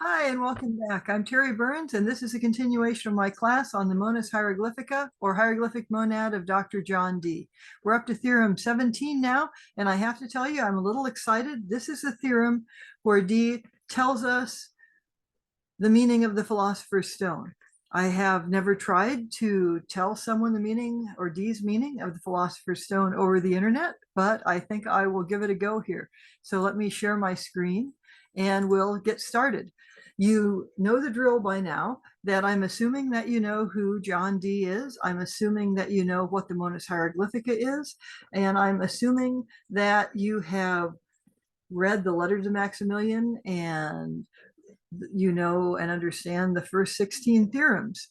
Hi, and welcome back. I'm Terry Burns, and this is a continuation of my class on the Monas Hieroglyphica, or Hieroglyphic Monad of Dr. John Dee. We're up to Theorem 17 now, and I have to tell you, I'm a little excited. This is the theorem where Dee tells us the meaning of the Philosopher's Stone. I have never tried to tell someone the meaning or Dee's meaning of the Philosopher's Stone over the internet, but I think I will give it a go here. So let me share my screen and we'll get started. You know the drill by now, that I'm assuming that you know who John Dee is. I'm assuming that you know what the Monas Hieroglyphica is, and I'm assuming that you have read the letter to Maximillian and you know and understand the first 16 theorems.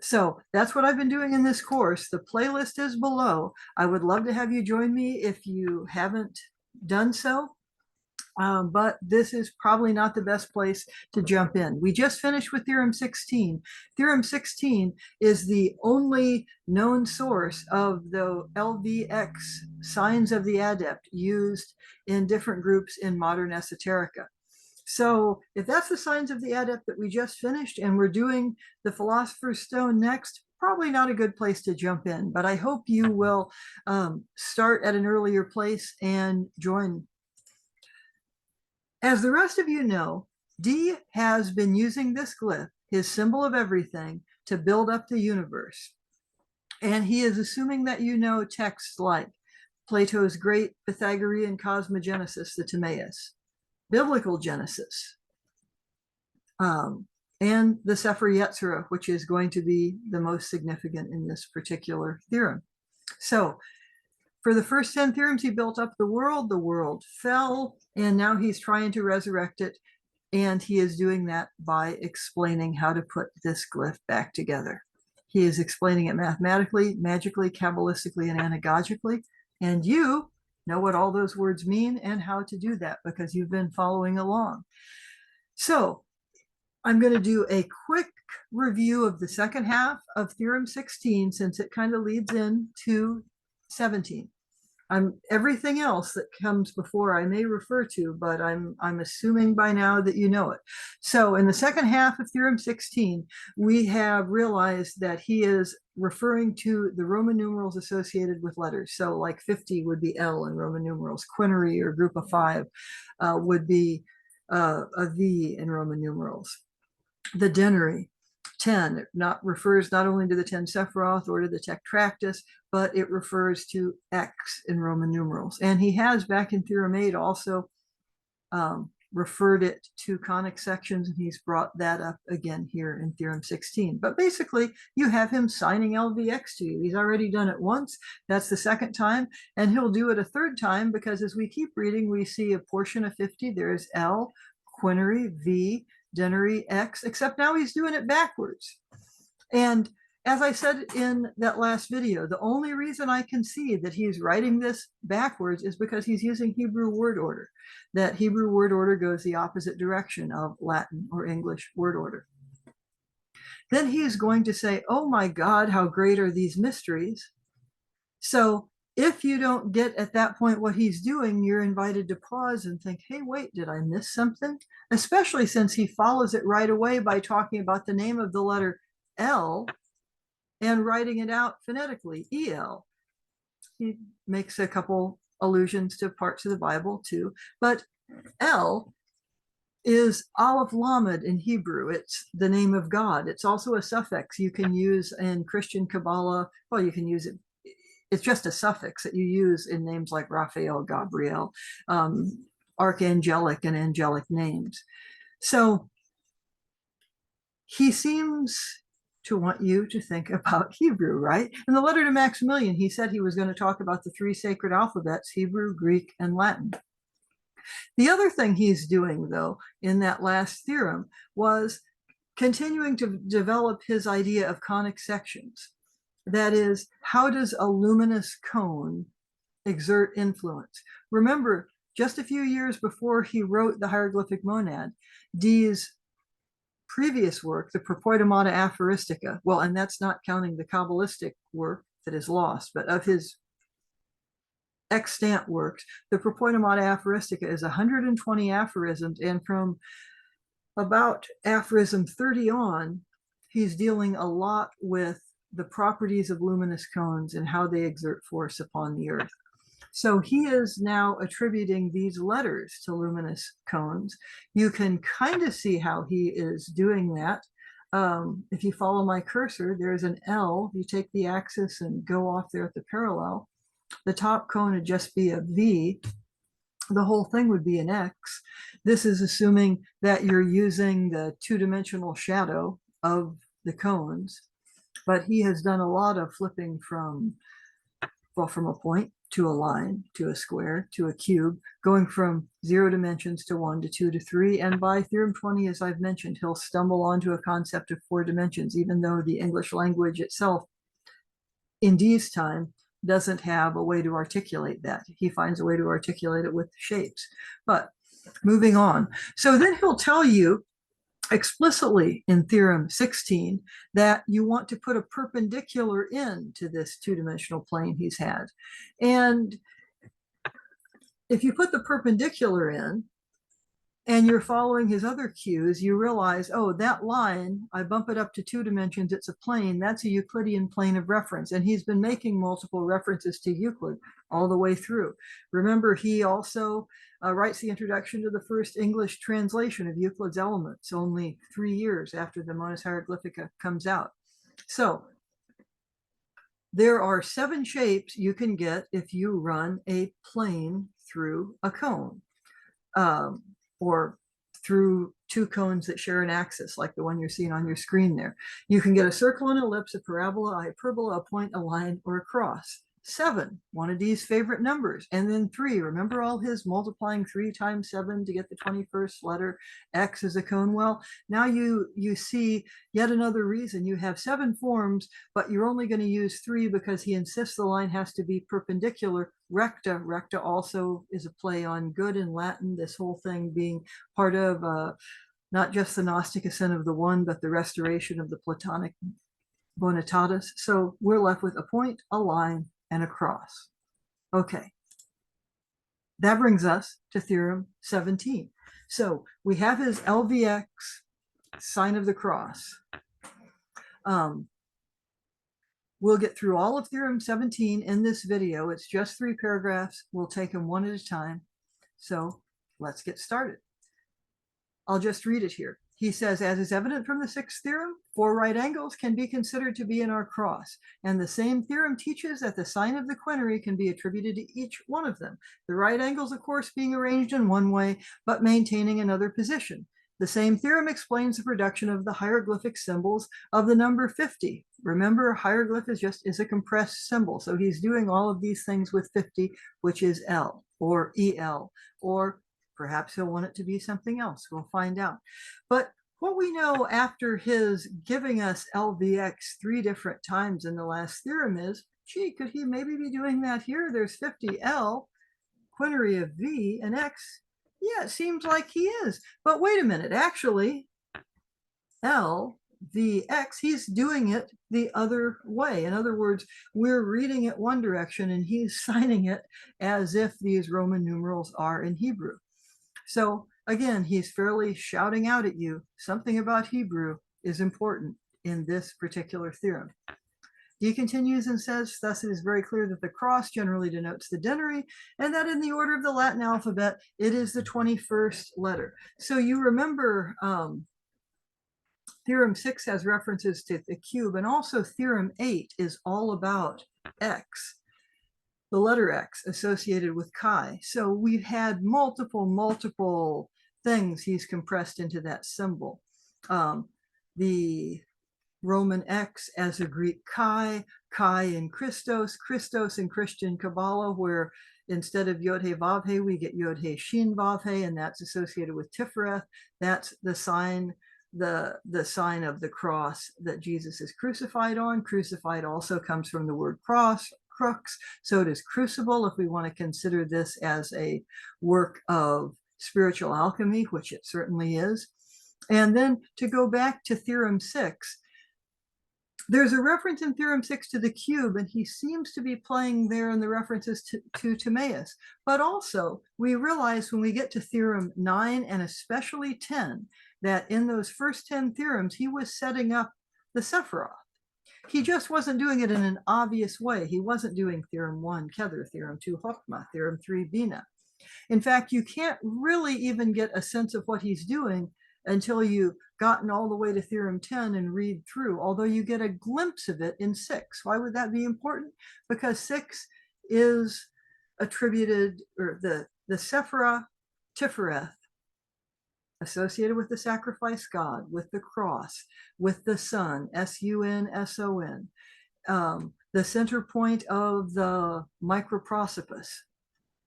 So that's what I've been doing in this course. The playlist is below. I would love to have you join me if you haven't done so. But this is probably not the best place to jump in. We just finished with Theorem 16. Theorem 16 is the only known source of the LVX signs of the adept used in different groups in modern esoterica. So if that's the signs of the adept that we just finished and we're doing the Philosopher's Stone next, probably not a good place to jump in, but I hope you will start at an earlier place and join. As the rest of you know, Dee has been using this glyph, his symbol of everything, to build up the universe. And he is assuming that you know texts like Plato's great Pythagorean cosmogenesis, the Timaeus, biblical Genesis, and the Sepher Yetzirah, which is going to be the most significant in this particular theorem. So for the first 10 theorems, he built up the world fell, and now he's trying to resurrect it. And he is doing that by explaining how to put this glyph back together. He is explaining it mathematically, magically, Cabalistically, and anagogically. And you know what all those words mean and how to do that because you've been following along. So I'm going to do a quick review of the second half of Theorem 16 since it kind of leads into 17. Everything else that comes before I may refer to, but I'm assuming by now that you know it. So in the second half of Theorem 16, we have realized that he is referring to the Roman numerals associated with letters. So like 50 would be L in Roman numerals, quinary or group of 5 would be a V in Roman numerals. The denary, 10, refers not only to the 10 Sephiroth or to the Tetractys, but it refers to X in Roman numerals. And he has, back in Theorem 8, also referred it to conic sections, and he's brought that up again here in Theorem 16. But basically, you have him signing LVX to you. He's already done it once. That's the second time, and he'll do it a third time because as we keep reading, we see a portion of 50. There's L, quinary, V, denary, X, except now he's doing it backwards. And as I said in that last video, the only reason I can see that he's writing this backwards is because he's using Hebrew word order. That Hebrew word order goes the opposite direction of Latin or English word order. Then he's going to say, oh my God, how great are these mysteries. So if you don't get at that point what he's doing, you're invited to pause and think, hey, wait, did I miss something? Especially since he follows it right away by talking about the name of the letter L and writing it out phonetically, EL. He makes a couple allusions to parts of the Bible too, but L is Aleph Lamad in Hebrew. It's the name of God. It's also a suffix you can use in Christian Kabbalah. Well, you can use it. It's just a suffix that you use in names like Raphael, Gabriel, archangelic and angelic names. So he seems to want you to think about Hebrew, right? In the letter to Maximillian, he said he was going to talk about the 3 sacred alphabets, Hebrew, Greek, and Latin. The other thing he's doing, though, in that last theorem was continuing to develop his idea of conic sections. That is, how does a luminous cone exert influence? Remember, just a few years before he wrote the Hieroglyphic Monad, Dee's previous work, the Propoitomata Aphoristica, well, and that's not counting the Kabbalistic work that is lost, but of his extant works, the Propoitomata Aphoristica is 120 aphorisms, and from about aphorism 30 on, he's dealing a lot with the properties of luminous cones and how they exert force upon the earth. So he is now attributing these letters to luminous cones. You can kind of see how he is doing that. If you follow my cursor, there's an L. You take the axis and go off there at the parallel. The top cone would just be a V. The whole thing would be an X. This is assuming that you're using the two-dimensional shadow of the cones, but he has done a lot of flipping from, well, from a point to a line, to a square, to a cube, going from 0 dimensions to 1 to 2 to 3. And by Theorem 20, as I've mentioned, he'll stumble onto a concept of 4 dimensions, even though the English language itself in Dee's time doesn't have a way to articulate that. He finds a way to articulate it with shapes. But moving on. So then he'll tell you explicitly in Theorem 16 that you want to put a perpendicular into this two-dimensional plane he's had. And if you put the perpendicular in and you're following his other cues, you realize, oh, that line, I bump it up to 2 dimensions, it's a plane, that's a Euclidean plane of reference. And he's been making multiple references to Euclid all the way through. Remember, he also writes the introduction to the first English translation of Euclid's Elements, only 3 years after the Monas Hieroglyphica comes out. So there are 7 shapes you can get if you run a plane through a cone, or through 2 cones that share an axis, like the one you're seeing on your screen there. You can get a circle, an ellipse, a parabola, a hyperbola, a point, a line, or a cross. 7, one of Dee's favorite numbers. And then 3, remember all his multiplying 3 times 7 to get the 21st letter. X is a cone. Well, now you see yet another reason. You have 7 forms, but you're only going to use 3 because he insists the line has to be perpendicular. Recta. Recta also is a play on good in Latin, this whole thing being part of not just the Gnostic ascent of the one, but the restoration of the Platonic Bonitatis. So we're left with a point, a line, and a cross. Okay, that brings us to Theorem 17. So we have his LVX, sign of the cross. We'll get through all of Theorem 17 in this video. It's just 3 paragraphs. We'll take them one at a time. So let's get started. I'll just read it here. He says, as is evident from the 6th theorem, 4 right angles can be considered to be in our cross. And the same theorem teaches that the sign of the quinary can be attributed to each one of them. The right angles, of course, being arranged in one way, but maintaining another position. The same theorem explains the production of the hieroglyphic symbols of the number 50. Remember, hieroglyph is a compressed symbol. So he's doing all of these things with 50, which is L or EL, or perhaps he'll want it to be something else. We'll find out. But what we know after his giving us LVX 3 different times in the last theorem is, gee, could he maybe be doing that here? There's 50L, quinary of V and X. Yeah, it seems like he is. But wait a minute, actually, L, V, X, he's doing it the other way. In other words, we're reading it one direction and he's signing it as if these Roman numerals are in Hebrew. So again, he's fairly shouting out at you, something about Hebrew is important in this particular theorem. He continues and says, thus it is very clear that the cross generally denotes the denary, and that in the order of the Latin alphabet, it is the 21st letter. So you remember Theorem 6 has references to the cube, and also Theorem 8 is all about X, the letter X associated with chi. So we've had multiple things he's compressed into that symbol. The Roman X as a Greek chi, chi in Christos, Christos in Christian Kabbalah, where instead of Yod He Vav He, we get Yod He Shin Vav He, and that's associated with Tifereth. That's the sign, the sign of the cross that Jesus is crucified on. Crucified also comes from the word cross, crux. So it is crucible, if we want to consider this as a work of spiritual alchemy, which it certainly is. And then to go back to Theorem 6, there's a reference in Theorem 6 to the cube, and he seems to be playing there in the references to Timaeus. But also, we realize when we get to Theorem 9 and especially 10, that in those first 10 theorems, he was setting up the Sephiroth. He just wasn't doing it in an obvious way. He wasn't doing theorem 1, Kether, theorem 2, Chokmah, theorem 3, Bina. In fact, you can't really even get a sense of what he's doing until you've gotten all the way to theorem 10 and read through, although you get a glimpse of it in 6. Why would that be important? Because 6 is attributed, or the Sephirah Tifereth, associated with the sacrifice god, with the cross, with the sun, S-U-N-S-O-N, the center point of the microprosopis.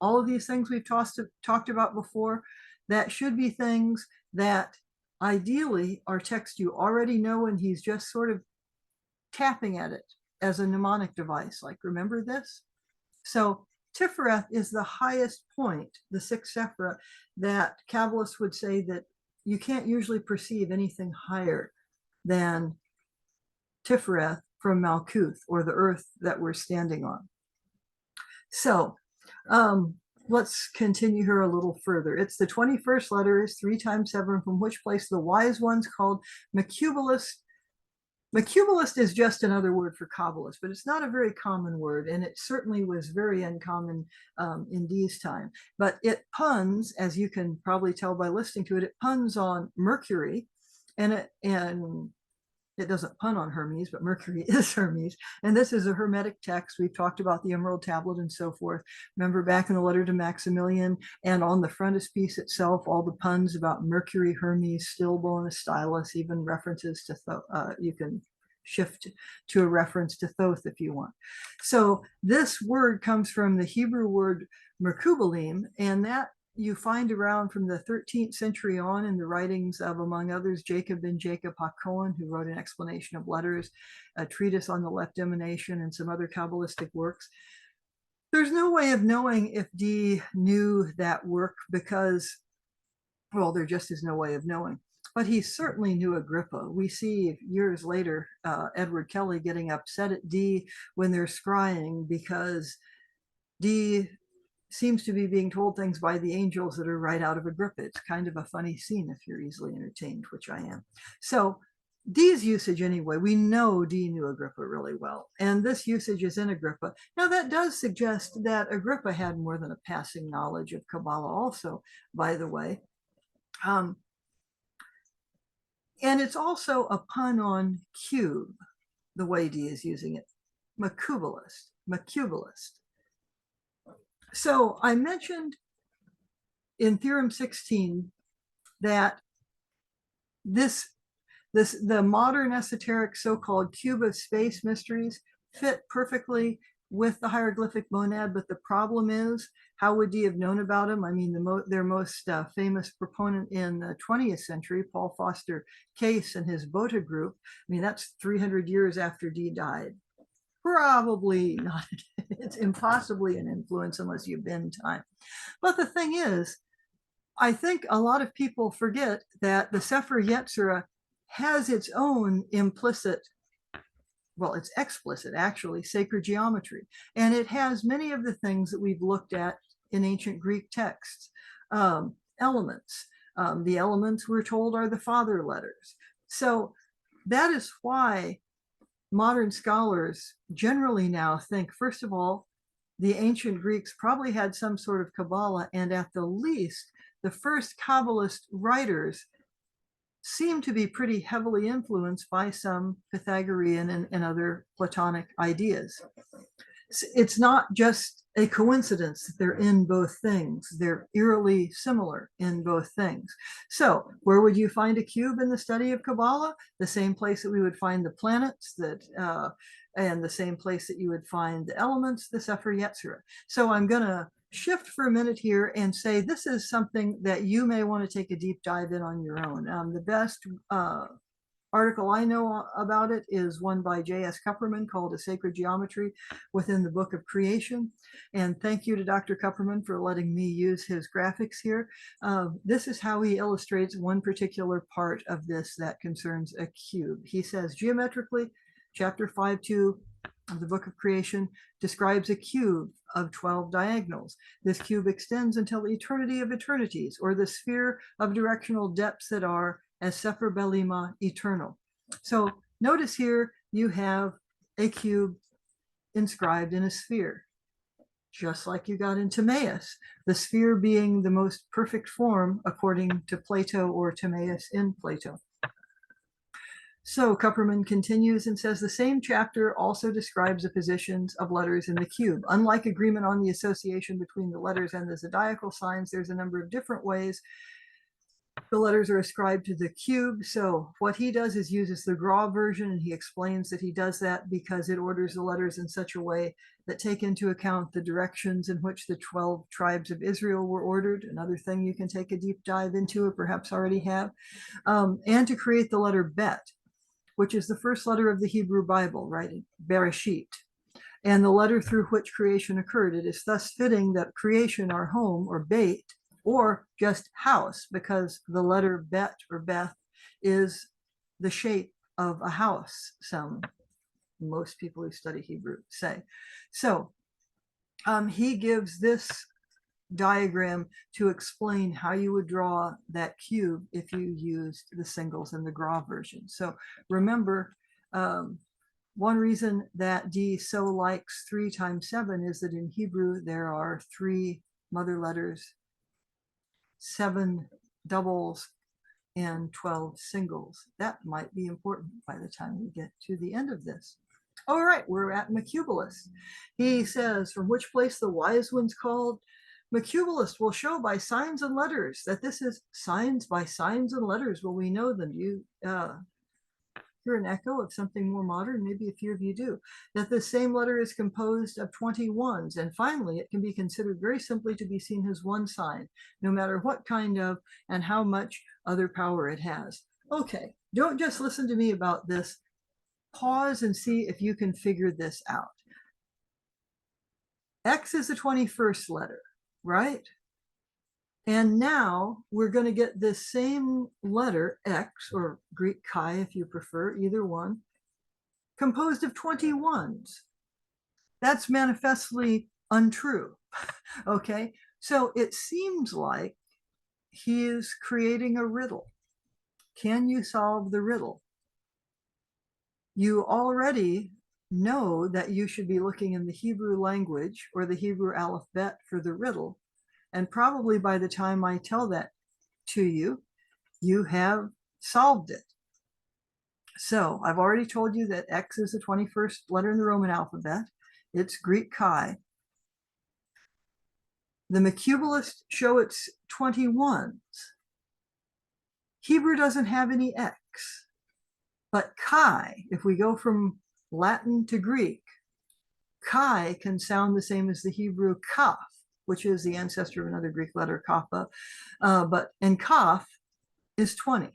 All of these things we've talked about before, that should be things that ideally are text you already know, and he's just sort of tapping at it as a mnemonic device, like, remember this? So Tifereth is the highest point, the 6th Sephirah, that Kabbalists would say that you can't usually perceive anything higher than Tifereth from Malkuth, or the earth that we're standing on. So let's continue here a little further. It's the 21st letter, is 3 times 7, from which place the wise ones called Macubalist. Macubalist is just another word for Kabbalist, but it's not a very common word, and it certainly was very uncommon in Dee's time. But it puns, as you can probably tell by listening to it, it puns on Mercury, and it doesn't pun on Hermes, but Mercury is Hermes. And this is a Hermetic text. We've talked about the Emerald Tablet and so forth. Remember back in the letter to Maximillian, and on the frontispiece itself, all the puns about Mercury, Hermes, stillborn, stylus, even references to, you can shift to a reference to Thoth if you want. So this word comes from the Hebrew word Merkubalim, and that you find around from the 13th century on in the writings of, among others, Jacob ben Jacob HaKohen, who wrote an explanation of letters, a treatise on the left emanation, and some other Kabbalistic works. There's no way of knowing if Dee knew that work because, well, there just is no way of knowing. But he certainly knew Agrippa. We see years later Edward Kelly getting upset at Dee when they're scrying because Dee seems to be being told things by the angels that are right out of Agrippa. It's kind of a funny scene if you're easily entertained, which I am. So Dee's usage anyway, we know Dee knew Agrippa really well, and this usage is in Agrippa. Now that does suggest that Agrippa had more than a passing knowledge of Kabbalah also, by the way. And it's also a pun on cube, the way Dee is using it, Macubalist. So I mentioned in Theorem 16 that the modern esoteric so-called cube of space mysteries fit perfectly with the hieroglyphic monad, but the problem is, how would Dee have known about them? I mean, their most famous proponent in the 20th century, Paul Foster Case and his Bota group, I mean, that's 300 years after Dee died. Probably not. It's impossibly an influence unless you bend time. But the thing is, I think a lot of people forget that the Sepher Yetzirah has its own implicit, well, it's explicit actually, sacred geometry. And it has many of the things that we've looked at in ancient Greek texts. Elements. The elements we're told are the father letters. So that is why modern scholars generally now think, first of all, the ancient Greeks probably had some sort of Kabbalah, and at the least, the first Kabbalist writers seem to be pretty heavily influenced by some Pythagorean and other Platonic ideas. It's not just a coincidence that they're in both things. They're eerily similar in both things. So where would you find a cube in the study of Kabbalah? The same place that we would find the planets, and the same place that you would find the elements, the Sepher Yetzirah. So I'm going to shift for a minute here and say this is something that you may want to take a deep dive in on your own. The best article I know about it is one by J.S. Kupperman called A Sacred Geometry Within the Book of Creation. And thank you to Dr. Kupperman for letting me use his graphics here. This is how he illustrates one particular part of this that concerns a cube. He says, geometrically, chapter 5.2 of the Book of Creation describes a cube of 12 diagonals. This cube extends until the eternity of eternities, or the sphere of directional depths that are as Sepher Belima eternal. So notice here you have a cube inscribed in a sphere, just like you got in Timaeus, the sphere being the most perfect form according to Plato or Timaeus in Plato. So Kupperman continues and says the same chapter also describes the positions of letters in the cube. Unlike agreement on the association between the letters and the zodiacal signs, there's a number of different ways the letters are ascribed to the cube. So what he does is uses the Gra version, and he explains that he does that because it orders the letters in such a way that take into account the directions in which the 12 tribes of Israel were ordered. Another thing you can take a deep dive into, or perhaps already have, and to create the letter Bet, which is the first letter of the Hebrew Bible, right? Bereshit, and the letter through which creation occurred. It is thus fitting that creation, our home, or Beit, or just house, because the letter Bet or Beth is the shape of a house, most people who study Hebrew say. So he gives this diagram to explain how you would draw that cube if you used the singles in the Gra version. So remember, one reason that Dee so likes 3 times 7 is that in Hebrew there are 3 mother letters, 7 doubles, and 12 singles. That might be important by the time we get to the end of this. All right, we're at Macubalus. He says, from which place the wise ones called, Macubalist will show by signs and letters that this is signs by signs and letters. Well, we know them. You hear an echo of something more modern? Maybe a few of you do. That the same letter is composed of 21s. And finally, it can be considered very simply to be seen as one sign, no matter what kind of and how much other power it has. Okay, don't just listen to me about this. Pause and see if you can figure this out. X is the 21st letter, right? And now we're going to get this same letter, X, or Greek chi if you prefer, either one, composed of 21s. That's manifestly untrue, okay? So it seems like he is creating a riddle. Can you solve the riddle? You already know that you should be looking in the Hebrew language or the Hebrew alphabet for the riddle. And probably by the time I tell that to you, you have solved it. So I've already told you that X is the 21st letter in the Roman alphabet. It's Greek chi. The Macubalists show it's 21s. Hebrew doesn't have any X. But chi, if we go from Latin to Greek, chi can sound the same as the Hebrew kaf, which is the ancestor of another Greek letter, kappa, and kaf is 20.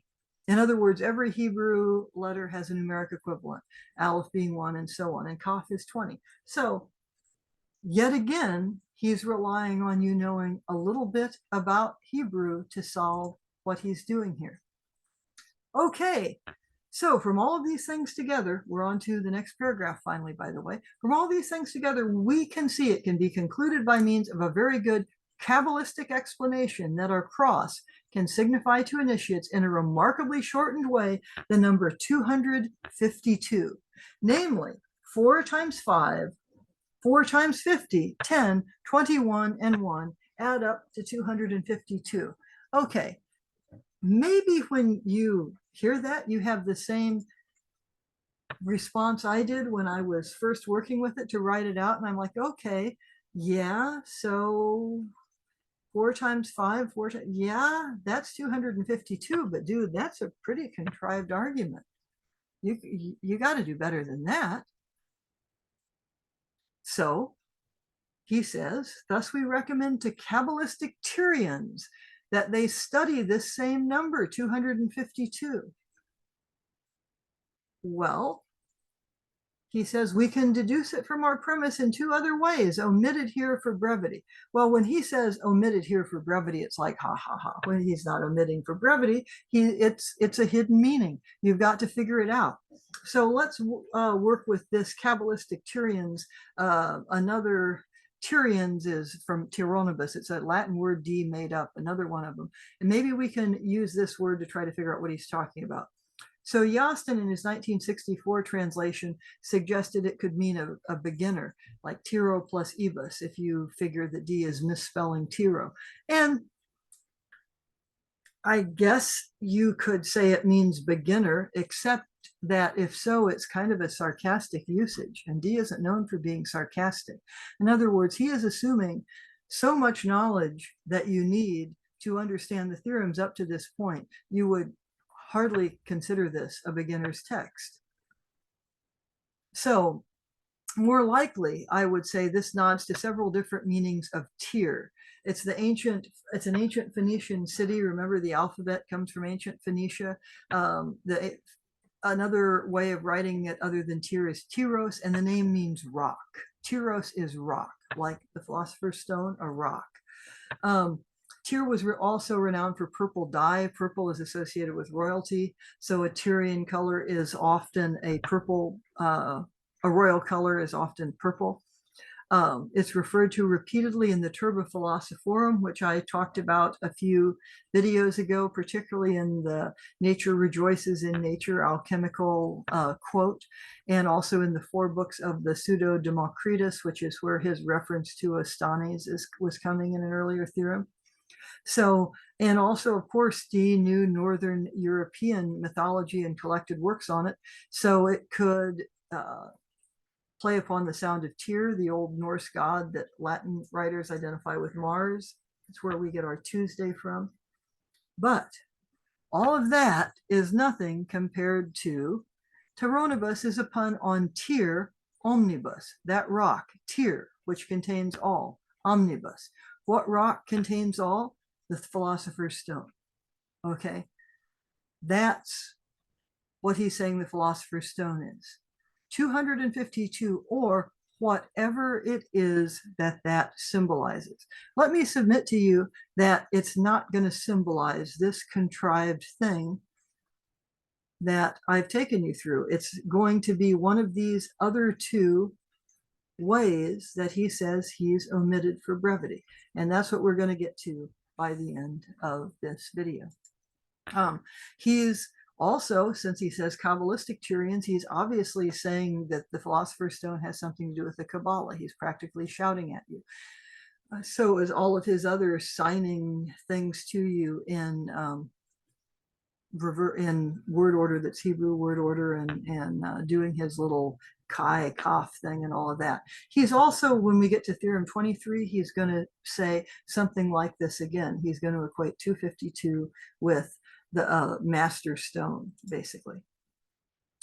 In other words, every Hebrew letter has a numeric equivalent, aleph being 1 and so on, and kaf is 20. So yet again, he's relying on you knowing a little bit about Hebrew to solve what he's doing here. Okay, so from all of these things together, we're on to the next paragraph finally, by the way. From all these things together, we can see it can be concluded by means of a very good Cabalistic explanation that our cross can signify to initiates in a remarkably shortened way the number 252, namely 4 times 5, 4 times 50, 10, 21, and 1 add up to 252. Okay, maybe when you hear that, you have the same response I did when I was first working with it to write it out. And I'm like, okay, yeah, so 4 times 5, 4 times, yeah, that's 252. But dude, that's a pretty contrived argument. You got to do better than that. So he says, thus we recommend to Cabalistic Tyrions that they study this same number, 252. Well, he says we can deduce it from our premise in 2 other ways, omitted here for brevity. Well, when he says omitted here for brevity, it's like, ha, ha, ha. When he's not omitting for brevity, it's a hidden meaning. You've got to figure it out. So let's work with this Cabalistic Tyrions, another Tyrions is from Tyronibus. It's a Latin word D made up, another one of them. And maybe we can use this word to try to figure out what he's talking about. So Joosten in his 1964 translation suggested it could mean a beginner, like Tiro plus ibus, if you figure that D is misspelling Tiro. And I guess you could say it means beginner, except that if so, it's kind of a sarcastic usage, and Dee isn't known for being sarcastic. In other words, he is assuming so much knowledge that you need to understand the theorems up to this point, you would hardly consider this a beginner's text. So more likely, I would say this nods to several different meanings of Tyr. It's an ancient Phoenician city. Remember, the alphabet comes from ancient Phoenicia. Another way of writing it other than Tyr is Tyros, and the name means rock. Tyros is rock, like the Philosopher's Stone, a rock. Tyr was also renowned for purple dye. Purple is associated with royalty, so a Tyrian color is often a purple. A royal color is often purple. It's referred to repeatedly in the Turba Philosophorum, which I talked about a few videos ago, particularly in the Nature Rejoices in Nature alchemical quote, and also in the 4 books of the Pseudo-Democritus, which is where his reference to Astanes was coming in an earlier theorem. So, and also, of course, Dee knew Northern European mythology and collected works on it, so it could play upon the sound of Tyr, the old Norse god that Latin writers identify with Mars. It's where we get our Tuesday from. But all of that is nothing compared to Tyronibus is a pun on Tyr, omnibus, that rock, Tyr, which contains all, omnibus. What rock contains all? The Philosopher's Stone. Okay, that's what he's saying the Philosopher's Stone is. 252, or whatever it is that symbolizes. Let me submit to you that it's not going to symbolize this contrived thing that I've taken you through. It's going to be one of these other 2 ways that he says he's omitted for brevity. And that's what we're going to get to by the end of this video. He's also, since he says Cabalistic Tyrions, he's obviously saying that the Philosopher's Stone has something to do with the Kabbalah. He's practically shouting at you. So is all of his other signing things to you in word order that's Hebrew word order, and doing his little chi, kaf thing and all of that. He's also, when we get to Theorem 23, he's going to say something like this again. He's going to equate 252 with the master stone, basically.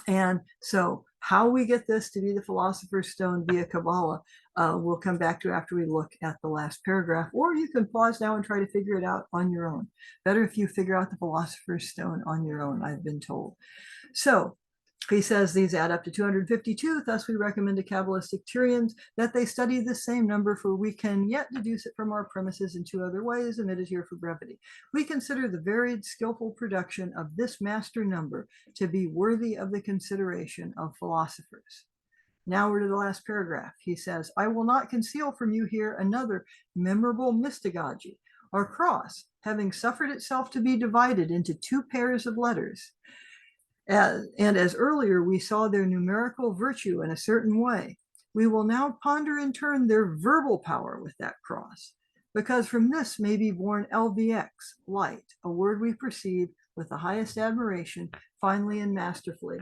And so how we get this to be the Philosopher's Stone via Kabbalah, we'll come back to after we look at the last paragraph, or you can pause now and try to figure it out on your own. Better if you figure out the Philosopher's Stone on your own, I've been told. So he says these add up to 252, thus we recommend to Cabalistic Tyrions that they study the same number, for we can yet deduce it from our premises in 2 other ways, omitted here for brevity. We consider the varied, skillful production of this master number to be worthy of the consideration of philosophers. Now we're to the last paragraph. He says, I will not conceal from you here another memorable mystagogy. Our cross, having suffered itself to be divided into 2 pairs of letters, and as earlier we saw their numerical virtue in a certain way, we will now ponder in turn their verbal power with that cross, because from this may be born LVX, light, a word we perceive with the highest admiration, finely and masterfully,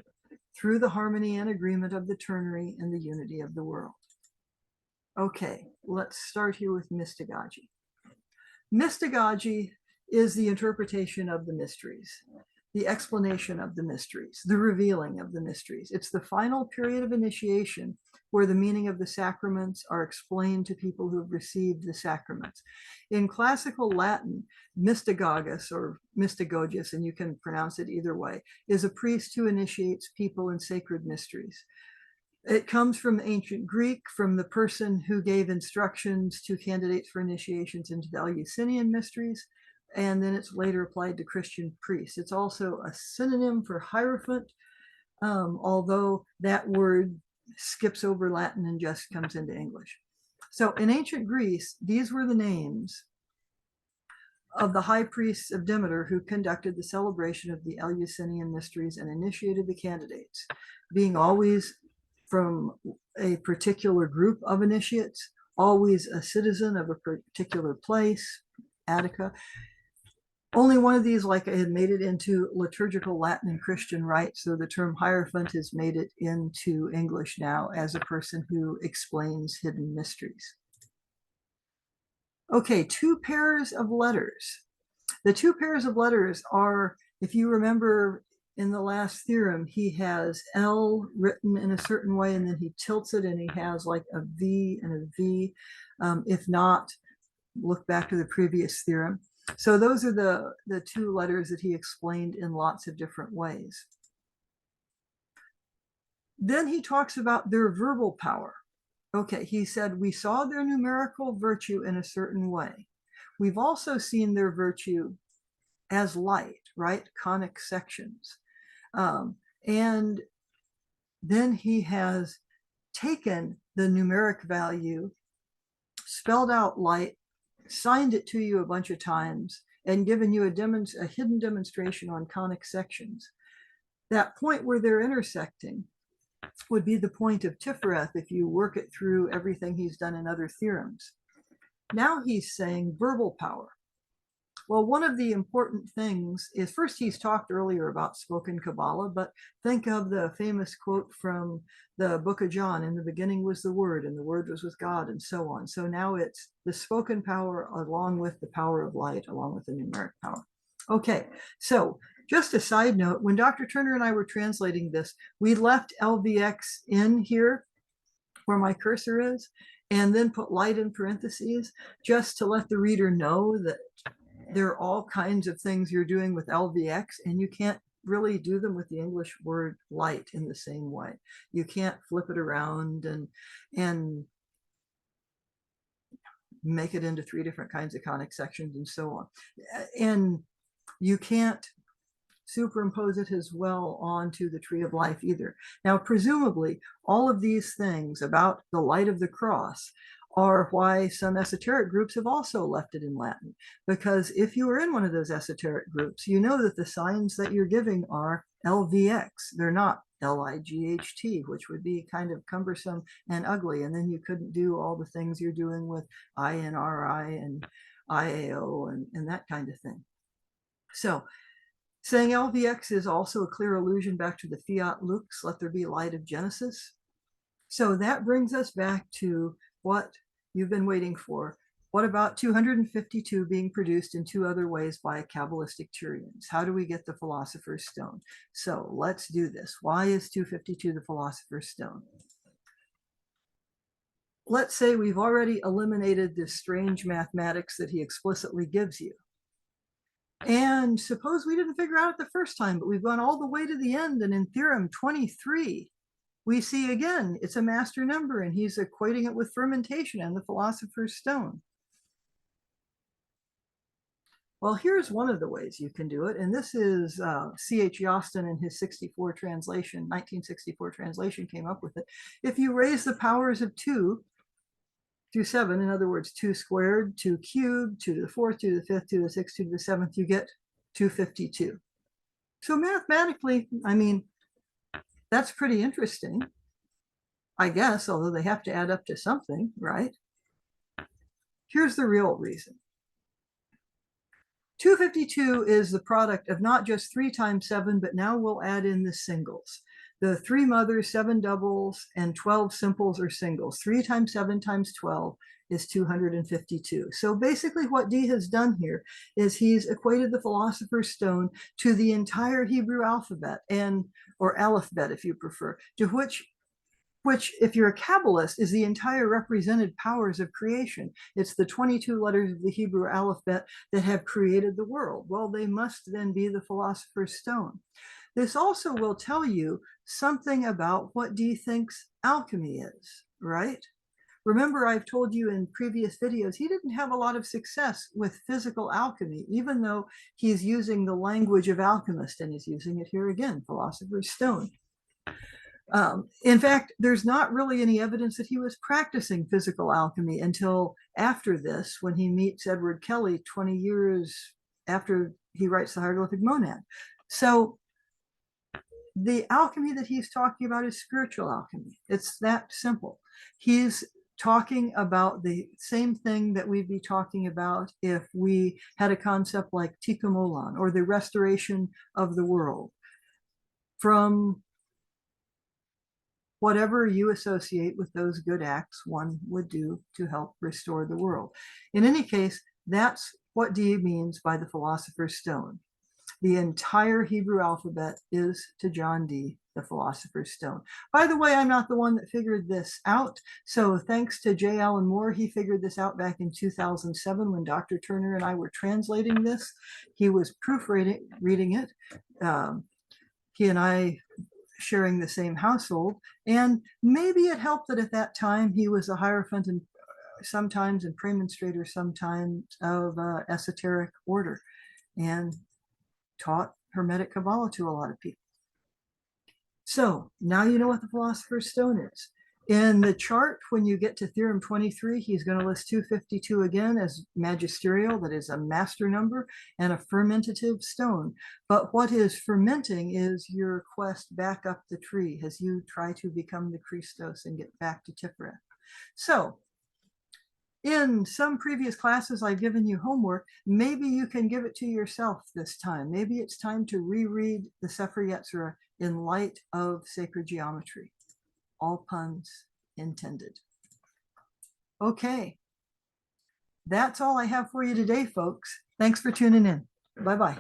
through the harmony and agreement of the ternary and the unity of the world. Okay, let's start here with mystagogy. Mystagogy is the interpretation of the mysteries, the explanation of the mysteries, the revealing of the mysteries. It's the final period of initiation where the meaning of the sacraments are explained to people who have received the sacraments. In classical Latin, mystagogus or mystagogus, and you can pronounce it either way, is a priest who initiates people in sacred mysteries. It comes from ancient Greek, from the person who gave instructions to candidates for initiations into the Eleusinian mysteries, and then it's later applied to Christian priests. It's also a synonym for hierophant, although that word skips over Latin and just comes into English. So in ancient Greece, these were the names of the high priests of Demeter who conducted the celebration of the Eleusinian mysteries and initiated the candidates, being always from a particular group of initiates, always a citizen of a particular place, Attica. Only one of these, like I had made it into liturgical Latin and Christian rite, so the term Hierophant has made it into English now as a person who explains hidden mysteries. Okay, two pairs of letters. The two pairs of letters are, if you remember in the last theorem, he has L written in a certain way, and then he tilts it and he has like a V and a V. If not, look back to the previous theorem. So those are the two letters that he explained in lots of different ways. Then he talks about their verbal power. Okay, he said, we saw their numerical virtue in a certain way. We've also seen their virtue as light, right? Conic sections. And then he has taken the numeric value, spelled out light, signed it to you a bunch of times, and given you a hidden demonstration on conic sections. That point where they're intersecting would be the point of Tifereth if you work it through everything he's done in other theorems. Now he's saying verbal power. Well, one of the important things is, first, he's talked earlier about spoken Kabbalah, but think of the famous quote from the book of John: in the beginning was the Word, and the Word was with God, and so on. So now it's the spoken power along with the power of light, along with the numeric power. Okay, so just a side note, when Dr. Turner and I were translating this, we left LVX in here where my cursor is, and then put light in parentheses, just to let the reader know that there are all kinds of things you're doing with LVX, and you can't really do them with the English word light in the same way. You can't flip it around and make it into three different kinds of conic sections and so on. And you can't superimpose it as well onto the tree of life either. Now, presumably, all of these things about the light of the cross are why some esoteric groups have also left it in Latin. Because if you are in one of those esoteric groups, you know that the signs that you're giving are LVX. They're not LIGHT, which would be kind of cumbersome and ugly. And then you couldn't do all the things you're doing with INRI and IAO and that kind of thing. So saying LVX is also a clear allusion back to the fiat lux, let there be light of Genesis. So that brings us back to what you've been waiting for. What about 252 being produced in two other ways by Cabalistic Tyrions? How do we get the Philosopher's Stone? So let's do this. Why is 252 the Philosopher's Stone? Let's say we've already eliminated this strange mathematics that he explicitly gives you. And suppose we didn't figure out it the first time, but we've gone all the way to the end, and in Theorem 23, we see again, it's a master number, and he's equating it with fermentation and the Philosopher's Stone. Well, here's one of the ways you can do it, and this is C.H. Yostin in his 1964 translation came up with it. If you raise the powers of 2 through 7, in other words, 2 squared, 2 cubed, 2 to the 4th, 2 to the 5th, 2 to the 6th, 2 to the 7th, you get 252. So mathematically, I mean, that's pretty interesting, I guess, although they have to add up to something, right? Here's the real reason. 252 is the product of not just 3 times 7, but now we'll add in the singles. The 3 mothers, 7 doubles, and 12 simples or singles. 3 times 7 times 12 is 252. So basically what Dee has done here is he's equated the Philosopher's Stone to the entire Hebrew alphabet, or alphabet if you prefer, to which if you're a Kabbalist, is the entire represented powers of creation. It's the 22 letters of the Hebrew alphabet that have created the world. Well, they must then be the Philosopher's Stone. This also will tell you something about what Dee thinks alchemy is, right? Remember, I've told you in previous videos, he didn't have a lot of success with physical alchemy, even though he's using the language of alchemist, and he's using it here again, Philosopher's Stone. In fact, there's not really any evidence that he was practicing physical alchemy until after this, when he meets Edward Kelly 20 years after he writes the Hieroglyphic Monad. So the alchemy that he's talking about is spiritual alchemy. It's that simple. He's talking about the same thing that we'd be talking about if we had a concept like Tikkun Olam, or the restoration of the world, from whatever you associate with those good acts one would do to help restore the world. In any case, that's what Dee means by the Philosopher's Stone. The entire Hebrew alphabet is, to John Dee, the Philosopher's Stone. By the way, I'm not the one that figured this out. So thanks to J. Allen Moore, he figured this out back in 2007 when Dr. Turner and I were translating this. He was proofreading it. He and I sharing the same household. And maybe it helped that at that time he was a Hierophant and sometimes and Premonstrator sometimes of esoteric order, and taught Hermetic Kabbalah to a lot of people. So now you know what the Philosopher's Stone is. In the chart, when you get to Theorem 23, he's going to list 252 again as magisterial, that is a master number, and a fermentative stone. But what is fermenting is your quest back up the tree as you try to become the Christos and get back to Tiferet. So in some previous classes, I've given you homework. Maybe you can give it to yourself this time. Maybe it's time to reread the Sepher Yetzirah in light of sacred geometry. All puns intended. Okay, that's all I have for you today, folks. Thanks for tuning in. Bye-bye.